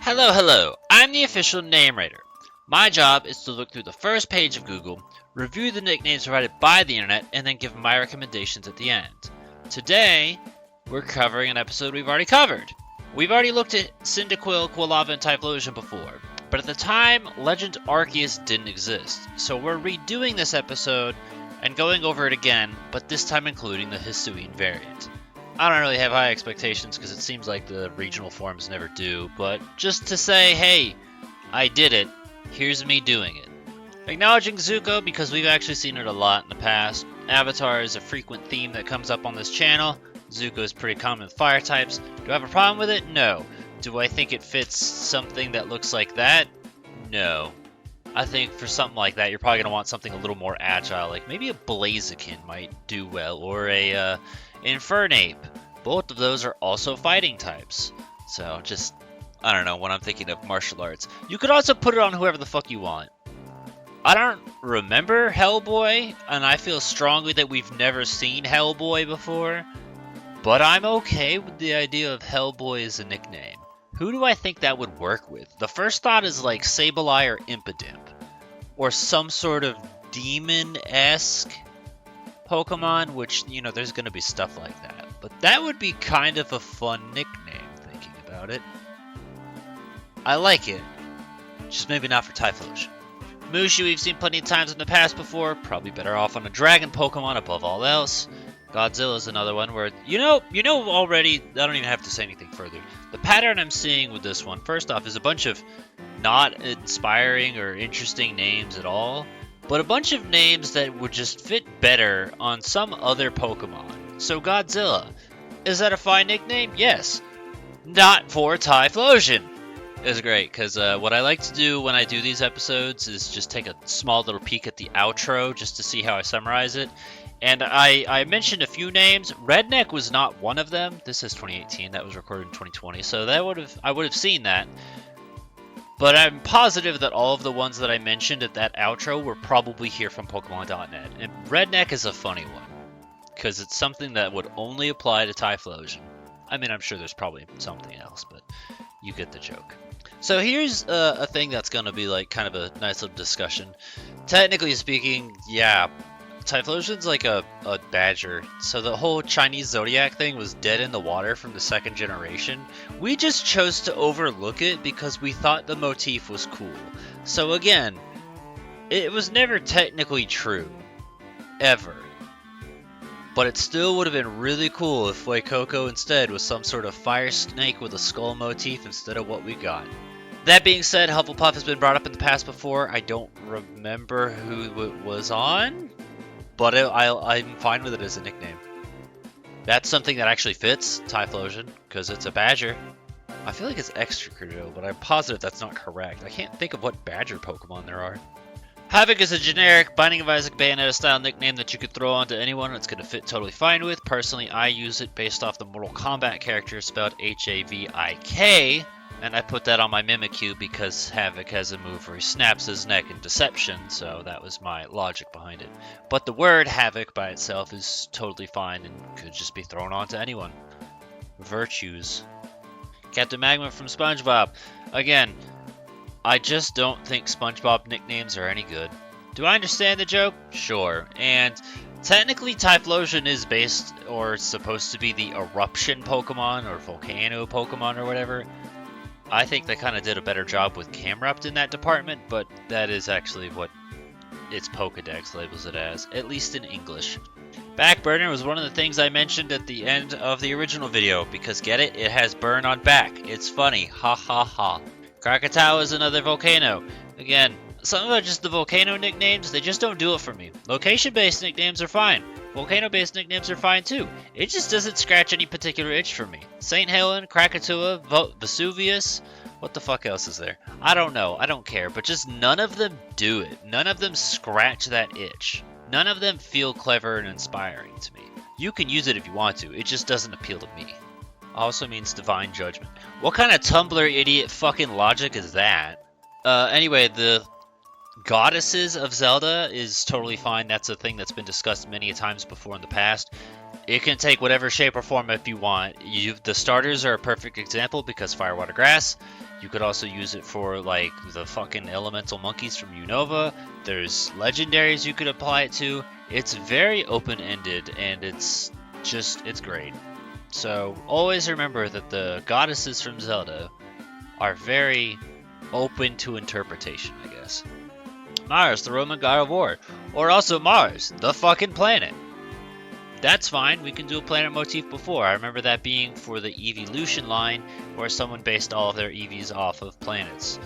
Hello, I'm the official name rater. My job is to look through the first page of Google, review the nicknames provided by the internet, and then give my recommendations at the end. Today, we're covering an episode we've already covered. We've already looked at Cyndaquil, Quilava, and Typhlosion before, but at the time, Legend Arceus didn't exist, so we're redoing this episode and going over it again, but this time including the Hisuian variant. I don't really have high expectations because it seems like the regional forms never do, but just to say, hey, I did it, here's me doing it. Acknowledging Zuko because we've actually seen it a lot in the past. Avatar is a frequent theme that comes up on this channel. Zuko is pretty common with fire types. Do I have a problem with it? No. Do I think it fits something that looks like that? No. I think for something like that, you're probably going to want something a little more agile, like maybe a Blaziken might do well, or a Infernape. Both of those are also fighting types. So just, I don't know, when I'm thinking of martial arts. You could also put it on whoever the fuck you want. I don't remember Hellboy, and I feel strongly that we've never seen Hellboy before. But I'm okay with the idea of Hellboy as a nickname. Who do I think that would work with? The first thought is like Sableye or Impidimp. Or some sort of demon-esque Pokemon, which, you know, there's going to be stuff like that. But that would be kind of a fun nickname, thinking about it. I like it. Just maybe not for Typhlosion. Mushu we've seen plenty of times in the past before. Probably better off on a dragon Pokemon above all else. Godzilla's another one where, you know already, I don't even have to say anything further. The pattern I'm seeing with this one, first off, is a bunch of not inspiring or interesting names at all, but a bunch of names that would just fit better on some other Pokemon. So Godzilla, is that a fine nickname? Yes. Not for Typhlosion. It's great, because what I like to do when I do these episodes is just take a small little peek at the outro just to see how I summarize it. And I mentioned a few names. Redneck was not one of them. This is 2018. That was recorded in 2020. So I would have seen that. But I'm positive that all of the ones that I mentioned at that outro were probably here from Pokemon.net. And Redneck is a funny one, because it's something that would only apply to Typhlosion. I mean, I'm sure there's probably something else, but you get the joke. So here's a thing that's going to be like kind of a nice little discussion. Technically speaking, yeah, Typhlosion's like a badger, so the whole Chinese Zodiac thing was dead in the water from the second generation. We just chose to overlook it because we thought the motif was cool. So again, it was never technically true. Ever. But it still would have been really cool if Fuecoco instead was some sort of fire snake with a skull motif instead of what we got. That being said, Hufflepuff has been brought up in the past before. I don't remember who it was on, but I'm fine with it as a nickname. That's something that actually fits Typhlosion, because it's a badger. I feel like it's Excadrill, but I'm positive that's not correct. I can't think of what badger Pokemon there are. Havoc is a generic Binding of Isaac Bayonetta style nickname that you could throw onto anyone. It's going to fit totally fine with. Personally, I use it based off the Mortal Kombat character spelled Havik, and I put that on my Mimikyu because Havoc has a move where he snaps his neck in Deception, so that was my logic behind it. But the word Havoc by itself is totally fine and could just be thrown onto anyone. Virtues. Captain Magma from SpongeBob. Again, I just don't think SpongeBob nicknames are any good. Do I understand the joke? Sure. And technically Typhlosion is based or supposed to be the Eruption Pokemon or Volcano Pokemon or whatever. I think they kind of did a better job with Camerupt in that department, but that is actually what its Pokedex labels it as, at least in English. Backburner was one of the things I mentioned at the end of the original video, because get it? It has burn on back. It's funny. Ha ha ha. Krakatau is another Volcano. Again, some of just the Volcano nicknames, they just don't do it for me. Location-based nicknames are fine. Volcano-based nicknames are fine too. It just doesn't scratch any particular itch for me. St. Helen, Krakatoa, Vesuvius, what the fuck else is there? I don't know, I don't care, but just none of them do it. None of them scratch that itch. None of them feel clever and inspiring to me. You can use it if you want to, it just doesn't appeal to me. Also means Divine Judgment. What kind of Tumblr idiot fucking logic is that? Anyway, the Goddesses of Zelda is totally fine. That's a thing that's been discussed many times before in the past. It can take whatever shape or form if you want. The starters are a perfect example because Fire, Water, Grass. You could also use it for like the fucking elemental monkeys from Unova. There's legendaries you could apply it to. It's very open-ended and it's great. So always remember that the goddesses from Zelda are very open to interpretation, I guess. Mars, the Roman god of war. Or also Mars, the fucking planet. That's fine, we can do a planet motif before. I remember that being for the evolution line, where someone based all of their EVs off of planets.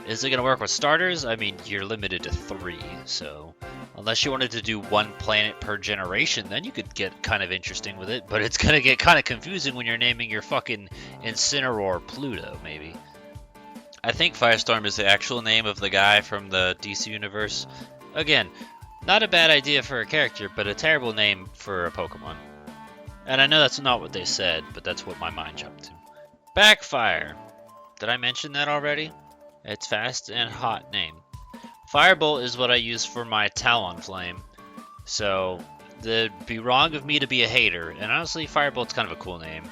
Is it going to work with starters? I mean, you're limited to 3, so unless you wanted to do 1 planet per generation, then you could get kind of interesting with it, but it's going to get kind of confusing when you're naming your fucking Incineroar Pluto, maybe. I think Firestorm is the actual name of the guy from the DC universe. Again, not a bad idea for a character, but a terrible name for a Pokemon. And I know that's not what they said, but that's what my mind jumped to. Backfire. Did I mention that already? It's fast and hot name. Firebolt is what I use for my Talonflame. So, it'd be wrong of me to be a hater, and honestly, Firebolt's kind of a cool name.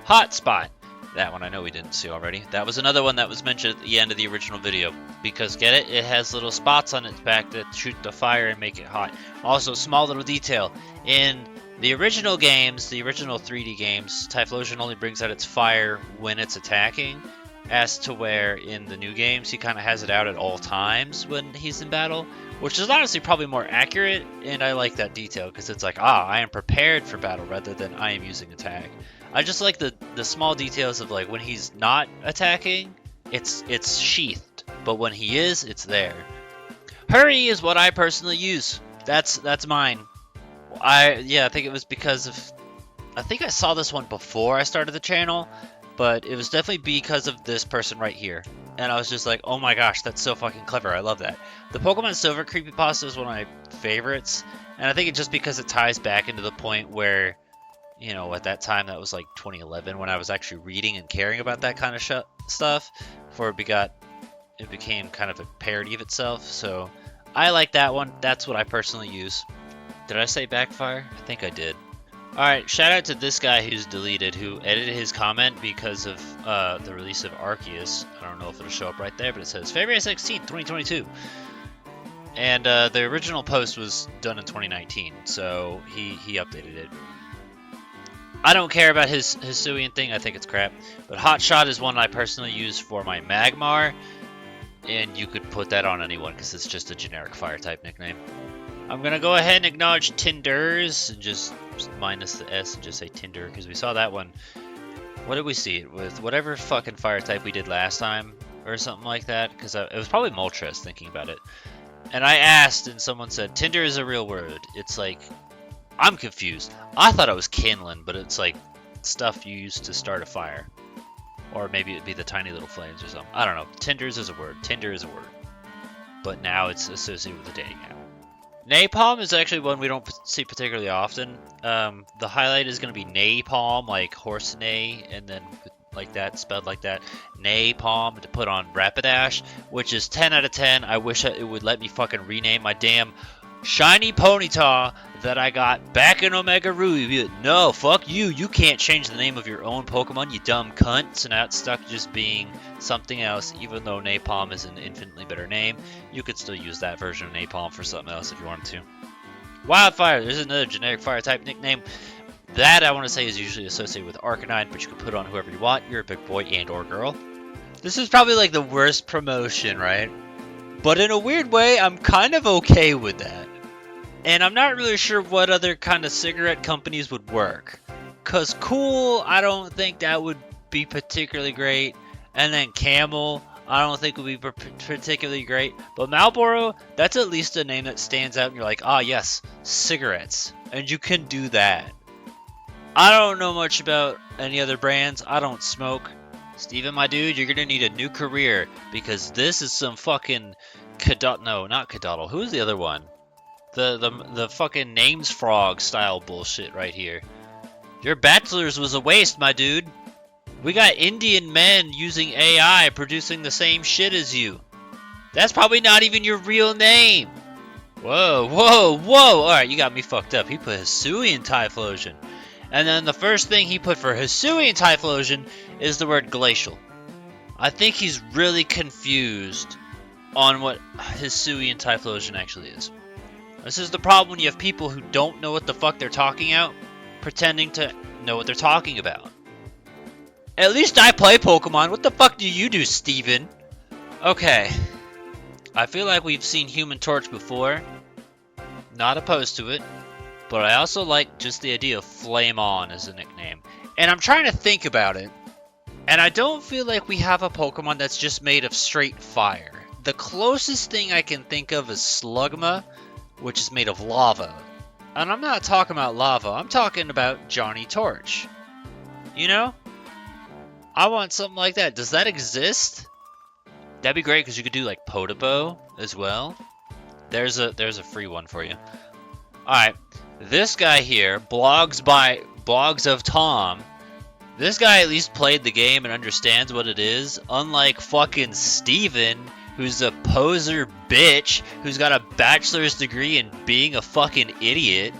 Hotspot. That one I know we didn't see already. That was another one that was mentioned at the end of the original video. Because, get it? It has little spots on its back that shoot the fire and make it hot. Also, small little detail. In the original games, the original 3D games, Typhlosion only brings out its fire when it's attacking. As to where in the new games, he kind of has it out at all times when he's in battle. Which is honestly probably more accurate, and I like that detail. Because it's like, I am prepared for battle rather than I am using attack. I just like the small details of like when he's not attacking, it's sheathed, but when he is, it's there. Hurry is what I personally use. That's mine. I think it was because of I think I saw this one before I started the channel, but it was definitely because of this person right here. And I was just like, oh my gosh, that's so fucking clever. I love that. The Pokemon Silver creepypasta is one of my favorites, and I think it's just because it ties back into the point where, you know, at that time, that was like 2011, when I was actually reading and caring about that kind of stuff, before it became kind of a parody of itself. So I like that one. That's what I personally use. Did I say Backfire? I think I did. Alright, shout out to this guy who's deleted, who edited his comment because of the release of Arceus. I don't know if it'll show up right there, but it says February 16th, 2022. And the original post was done in 2019, so he updated it. I don't care about his Hisuian thing, I think it's crap. But Hot Shot is one I personally use for my Magmar, and you could put that on anyone because it's just a generic fire type nickname. I'm gonna go ahead and acknowledge Tinders, and just minus the S and just say Tinder, because we saw that one. What did we see it with? Whatever fucking fire type we did last time, or something like that, because it was probably Moltres, thinking about it. And I asked, and someone said, Tinder is a real word. It's like, I'm confused. I thought it was kindling, but it's like stuff you use to start a fire. Or maybe it'd be the tiny little flames or something. I don't know. Tinders is a word. Tinder is a word. But now it's associated with the dating app. Napalm is actually one we don't see particularly often. The highlight is going to be napalm, like horse neigh, and then like that, spelled like that. Napalm to put on Rapidash, which is 10 out of 10. I wish it would let me fucking rename my damn shiny Ponyta that I got back in Omega Ruby. No, fuck you. You can't change the name of your own Pokemon, you dumb cunt. So now it's stuck just being something else, even though Napalm is an infinitely better name. You could still use that version of Napalm for something else if you wanted to. Wildfire, there's another generic fire type nickname. That I want to say is usually associated with Arcanine, but you can put on whoever you want. You're a big boy and or girl. This is probably like the worst promotion, right? But in a weird way, I'm kind of okay with that. And I'm not really sure what other kind of cigarette companies would work. Cause Cool, I don't think that would be particularly great. And then Camel, I don't think would be particularly great. But Marlboro, that's at least a name that stands out and you're like, ah yes, cigarettes. And you can do that. I don't know much about any other brands. I don't smoke. Steven, my dude, you're gonna need a new career. Because this is some fucking no, not Cadoddle. Who's the other one? The fucking Names Frog style bullshit right here. Your bachelor's was a waste, my dude. We got Indian men using AI producing the same shit as you. That's probably not even your real name. Whoa, whoa, whoa. Alright, you got me fucked up. He put Hisuian Typhlosion. And then the first thing he put for Hisuian Typhlosion is the word glacial. I think he's really confused on what Hisuian Typhlosion actually is. This is the problem when you have people who don't know what the fuck they're talking about, pretending to know what they're talking about. At least I play Pokemon. What the fuck do you do, Steven? Okay. I feel like we've seen Human Torch before. Not opposed to it. But I also like just the idea of Flame On as a nickname. And I'm trying to think about it. And I don't feel like we have a Pokemon that's just made of straight fire. The closest thing I can think of is Slugma, which is made of lava. And I'm not talking about lava, I'm talking about Johnny Torch. You know? I want something like that. Does that exist? That'd be great because you could do like Podobo as well. There's a free one for you. Alright, this guy here, Blogs of Tom. This guy at least played the game and understands what it is, unlike fucking Steven, who's a poser bitch, who's got a bachelor's degree in being a fucking idiot.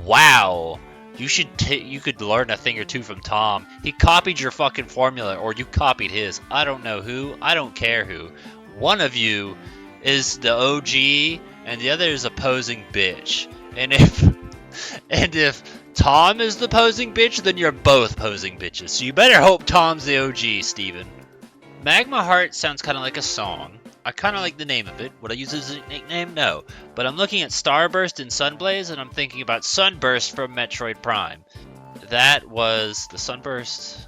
Wow. You could learn a thing or two from Tom. He copied your fucking formula, or you copied his. I don't know who. I don't care who. One of you is the OG, and the other is a posing bitch. And if Tom is the posing bitch, then you're both posing bitches. So you better hope Tom's the OG, Steven. Magma Heart sounds kind of like a song. I kind of like the name of it. Would I use it as a nickname? No. But I'm looking at Starburst and Sunblaze, and I'm thinking about Sunburst from Metroid Prime. That was the Sunburst.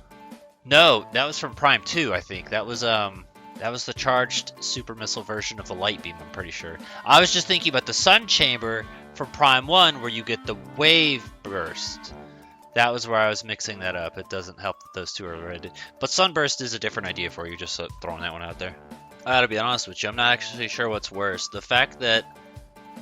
No, that was from Prime 2, I think. That was the charged super missile version of the Light Beam, I'm pretty sure. I was just thinking about the Sun Chamber from Prime 1, where you get the Wave Burst. That was where I was mixing that up. It doesn't help that those two are related. But Sunburst is a different idea for you, just throwing that one out there. I gotta be honest with you, I'm not actually sure what's worse. The fact that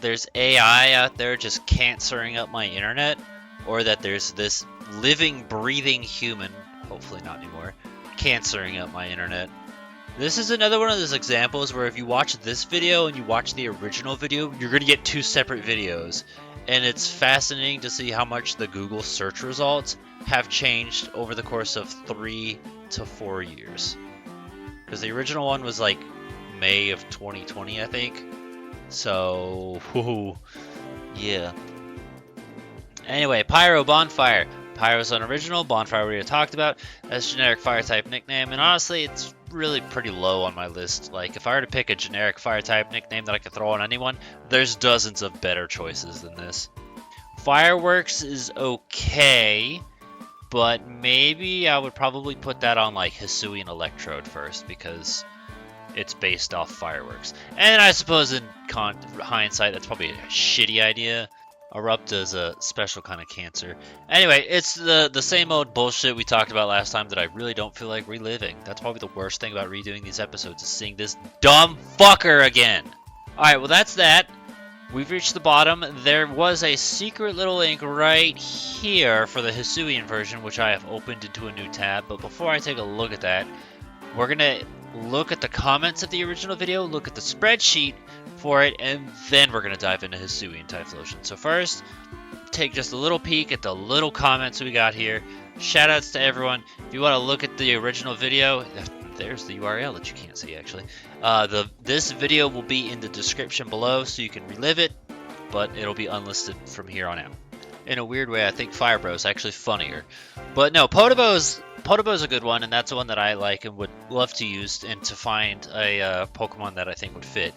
there's AI out there just cancering up my internet, or that there's this living, breathing human, hopefully not anymore, cancering up my internet. This is another one of those examples where if you watch this video and you watch the original video, you're gonna get two separate videos. And it's fascinating to see how much the Google search results have changed over the course of 3 to 4 years. Because the original one was like May of 2020, I think. So, whoo, yeah. Anyway, Pyro Bonfire. Pyro's unoriginal, Bonfire we already talked about. That's generic fire type nickname, and honestly, it's really pretty low on my list. Like, if I were to pick a generic fire type nickname that I could throw on anyone, there's dozens of better choices than this. Fireworks is okay, but maybe I would probably put that on like Hisuian Electrode first, because it's based off fireworks. And I suppose in hindsight, that's probably a shitty idea. Erupt is a special kind of cancer. Anyway, it's the same old bullshit we talked about last time that I really don't feel like reliving. That's probably the worst thing about redoing these episodes, is seeing this dumb fucker again. Alright, well that's that. We've reached the bottom. There was a secret little ink right here for the Hisuian version, which I have opened into a new tab. But before I take a look at that, we're going to look at the comments of the original video, look at the spreadsheet for it, and then we're going to dive into Hisuian Typhlosion. So first, take just a little peek at the little comments we got here. Shoutouts to everyone. If you want to look at the original video, there's the URL that you can't see actually. This video will be in the description below, so you can relive it, but it'll be unlisted from here on out. In a weird way, I think Fire Bro is actually funnier. But no, Podobo's a good one, and that's the one that I like and would love to use and to find a Pokemon that I think would fit.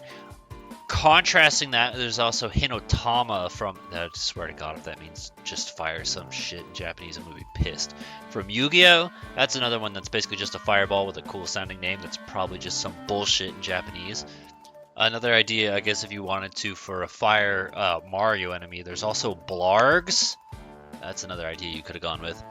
Contrasting that, there's also Hinotama from, I swear to God, if that means just fire some shit in Japanese, I'm going to be pissed. From Yu-Gi-Oh! That's another one that's basically just a fireball with a cool sounding name that's probably just some bullshit in Japanese. Another idea, I guess, if you wanted to, for a fire Mario enemy, there's also Blargs. That's another idea you could have gone with.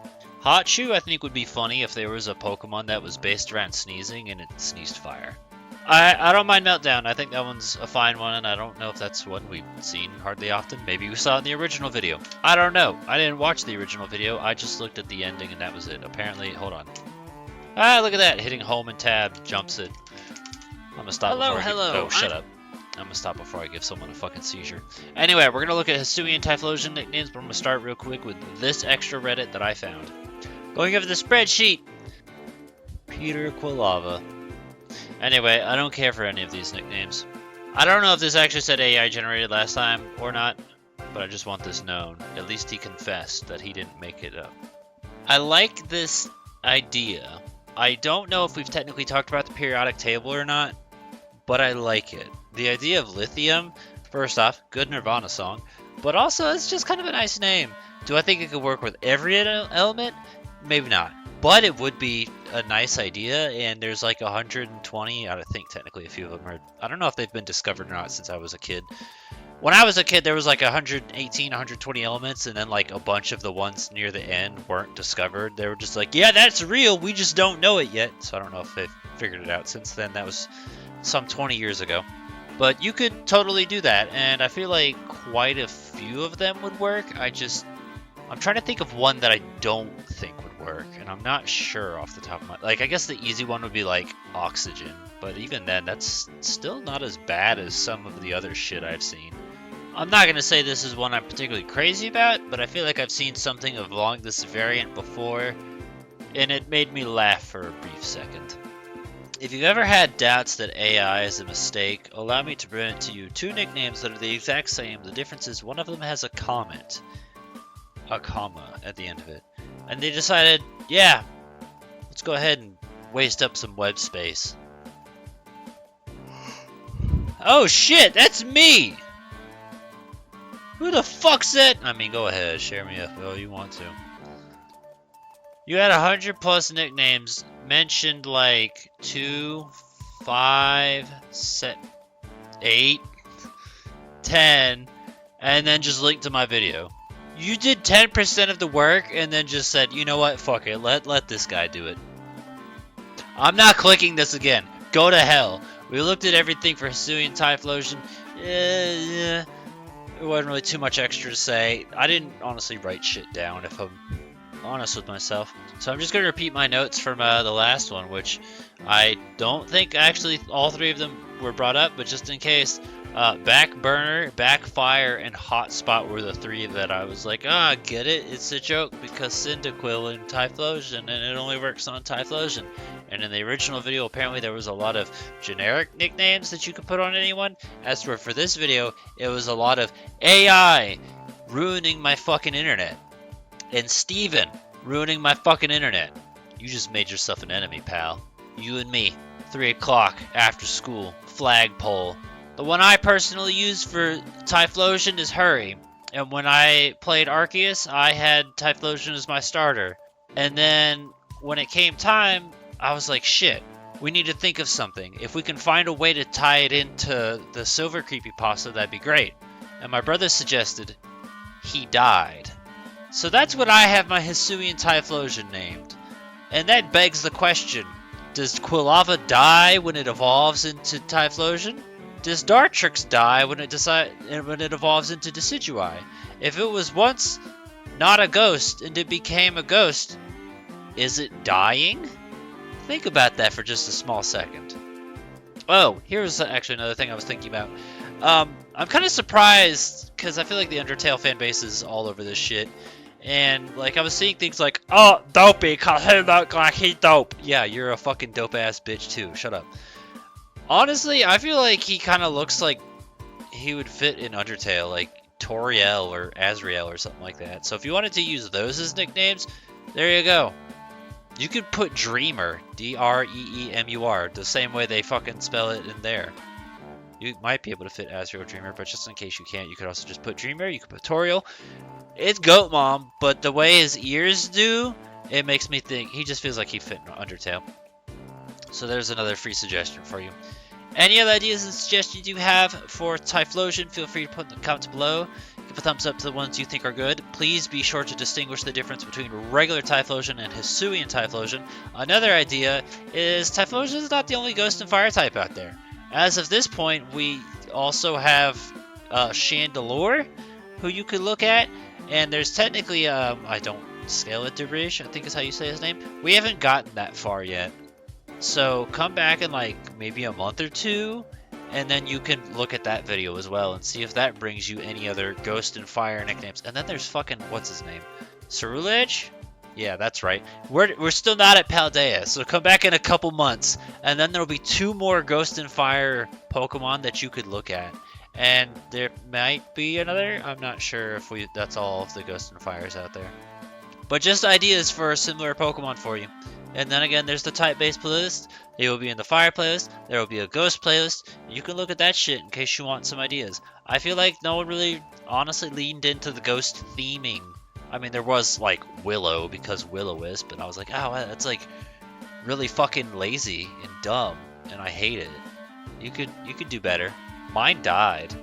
Hot Chew, I think, would be funny if there was a Pokemon that was based around sneezing and it sneezed fire. I don't mind Meltdown. I think that one's a fine one, and I don't know if that's one we've seen hardly often. Maybe we saw it in the original video. I don't know. I didn't watch the original video. I just looked at the ending, and that was it. Apparently, hold on. Ah, look at that. Hitting home and tab jumps it. I'm gonna stop Oh, shut up. I'm gonna stop before I give someone a fucking seizure. Anyway, we're gonna look at Hisuian Typhlosion nicknames, but I'm gonna start real quick with this extra Reddit that I found. Going over the spreadsheet. Peter Quilava. Anyway, I don't care for any of these nicknames. I don't know if this actually said AI generated last time or not, but I just want this known. At least he confessed that he didn't make it up. I like this idea. I don't know if we've technically talked about the periodic table or not, but I like it. The idea of lithium, first off, good Nirvana song, but also it's just kind of a nice name. Do I think it could work with every element? Maybe not. But it would be a nice idea, and there's like 120, I think technically a few of them are, I don't know if they've been discovered or not since I was a kid. When I was a kid, there was like 118, 120 elements, and then like a bunch of the ones near the end weren't discovered. They were just like, yeah, that's real, we just don't know it yet. So I don't know if they've figured it out since then. That was some 20 years ago. But you could totally do that, and I feel like quite a few of them would work. I'm trying to think of one that I don't think would work, and I'm not sure off the top of my... Like, I guess the easy one would be like oxygen, but even then, that's still not as bad as some of the other shit I've seen. I'm not going to say this is one I'm particularly crazy about, but I feel like I've seen something along this variant before, and it made me laugh for a brief second. If you've ever had doubts that AI is a mistake, allow me to present to you two nicknames that are the exact same. The difference is one of them has a comma at the end of it. And they decided, yeah, let's go ahead and waste up some web space. Oh shit, that's me! Who the fuck's that? I mean, go ahead, share me if you want to. You had 100 plus nicknames, mentioned like 2, 5, 8, 10, and then just linked to my video. You did 10% of the work and then just said, you know what, fuck it, let this guy do it. I'm not clicking this again. Go to hell. We looked at everything for Hisuian Typhlosion. Yeah. There wasn't really too much extra to say. I didn't honestly write shit down, if I'm honest with myself. So I'm just going to repeat my notes from the last one, which I don't think actually all three of them were brought up, but just in case, Backburner, Backfire, and Hotspot were the three that I was like, get it? It's a joke because Cyndaquil and Typhlosion, and it only works on Typhlosion. And in the original video, apparently there was a lot of generic nicknames that you could put on anyone. As for this video, it was a lot of AI ruining my fucking internet. And Steven ruining my fucking internet. You just made yourself an enemy, pal. You and me, 3 o'clock after school, flagpole. The one I personally use for Typhlosion is Hurry. And when I played Arceus, I had Typhlosion as my starter. And then when it came time, I was like, shit, we need to think of something. If we can find a way to tie it into the Silver Creepypasta, that'd be great. And my brother suggested he died. So that's what I have my Hisuian Typhlosion named. And that begs the question, does Quilava die when it evolves into Typhlosion? Does Dartrix die when it evolves into Decidueye? If it was once not a ghost and it became a ghost, is it dying? Think about that for just a small second. Oh, here's actually another thing I was thinking about. I'm kind of surprised because I feel like the Undertale fan base is all over this shit. And like I was seeing things like, oh, dopey, cause he look like he dope. Yeah, you're a fucking dope ass bitch too. Shut up. Honestly, I feel like he kind of looks like he would fit in Undertale, like Toriel or Azrael or something like that. So if you wanted to use those as nicknames, there you go. You could put Dreamer, D-R-E-E-M-U-R, the same way they fucking spell it in there. You might be able to fit Azrael Dreamer, but just in case you can't, you could also just put Dreamer, you could put Toriel. It's Goat Mom, but the way his ears do, it makes me think he just feels like he fit in Undertale. So there's another free suggestion for you. Any other ideas and suggestions you have for Typhlosion, feel free to put in the comments below. Give a thumbs up to the ones you think are good. Please be sure to distinguish the difference between regular Typhlosion and Hisuian Typhlosion. Another idea is Typhlosion is not the only ghost and fire type out there. As of this point, we also have Chandelure, who you could look at. And there's technically, I don't scale it to British, I think is how you say his name. We haven't gotten that far yet. So come back in like maybe a month or two, and then you can look at that video as well and see if that brings you any other ghost and fire nicknames. And then there's fucking, what's his name? Cerulege? Yeah, that's right. We're still not at Paldea, so come back in a couple months, and then there'll be 2 more Ghost and Fire Pokemon that you could look at. And there might be another. I'm not sure if that's all of the Ghost and Fires out there. But just ideas for a similar Pokemon for you. And then again, there's the type-based playlist. It will be in the Fire playlist. There will be a Ghost playlist. You can look at that shit in case you want some ideas. I feel like no one really honestly leaned into the Ghost theming. I mean, there was like Willow because Will-O-Wisp, but I was like, oh, that's like really fucking lazy and dumb, and I hate it. You could do better. Mine died.